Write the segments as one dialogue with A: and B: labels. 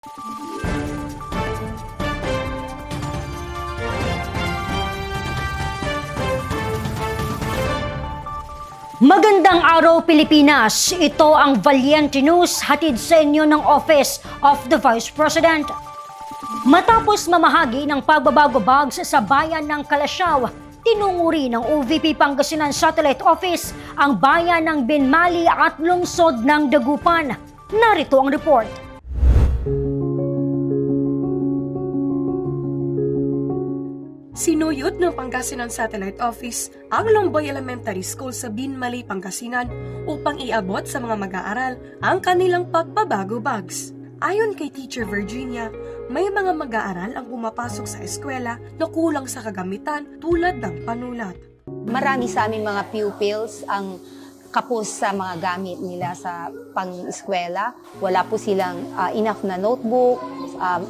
A: Magandang araw, Pilipinas! Ito ang Valiente News, hatid sa inyo ng Office of the Vice President. Matapos mamahagi ng pagbabago bags sa bayan ng Calasiao, tinunguri ng OVP Pangasinan Satellite Office ang bayan ng Binmali at lungsod ng Dagupan. Narito ang report.
B: Sinuyod ng Pangasinan Satellite Office ang Lomboy Elementary School sa Binmali, Pangasinan upang iabot sa mga mag-aaral ang kanilang pagbabago bags. Ayon kay Teacher Virginia, may mga mag-aaral ang pumapasok sa eskwela na kulang sa kagamitan tulad ng panulat.
C: Marami sa aming mga pupils ang kapos sa mga gamit nila sa pang-eskwela. Wala po silang enough na notebook.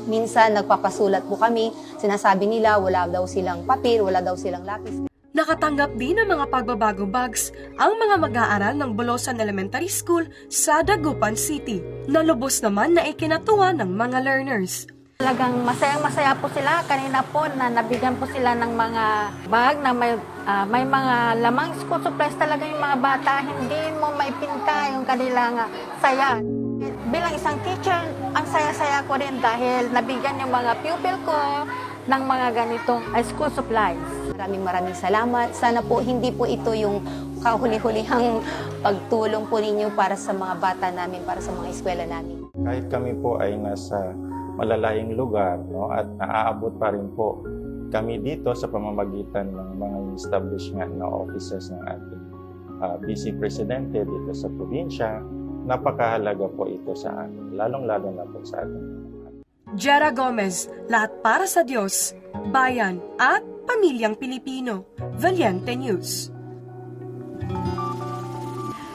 C: Minsan nagpapasulat po kami, sinasabi nila wala daw silang papel, wala daw silang lapis.
B: Nakatanggap din ng mga pagbabago bags ang mga mag-aaral ng Bolosan Elementary School sa Dagupan City, na lubos naman na ikinatuwa ng mga learners.
D: Talagang masayang-masaya po sila. Kanina po na nabigyan po sila ng mga bag na may mga lamang school supplies talaga yung mga bata. Hindi mo maipinta yung kanilang saya. Bilang isang teacher, ang saya-saya ko rin dahil nabigyan yung mga pupil ko ng mga ganitong school supplies.
C: Maraming salamat. Sana po hindi po ito yung kahuli-hulihang pagtulong po ninyo para sa mga bata namin, para sa mga eskwela namin.
E: Kahit kami po ay nasa malalayong lugar, no, at naaabot pa rin po kami dito sa pamamagitan ng mga establishment na offices ng ating Vice Presidente dito sa probinsya. Napakahalaga po ito sa amin, lalong-lalo na po sa ating
B: Jera Gomez, lahat para sa Diyos, bayan at pamilyang Pilipino. Valiente News.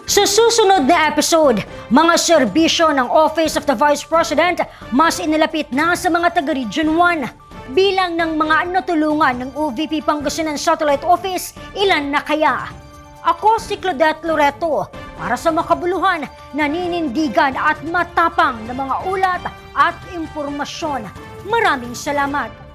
A: Sa susunod na episode, mga serbisyo ng Office of the Vice President mas inilapit na sa mga taga-Region 1. Bilang ng mga natulungan ng OVP Pangasinan Satellite Office, ilan na kaya? Ako si Claudette Loreto para sa makabuluhan, naninindigan at matapang na mga ulat at impormasyon. Maraming salamat!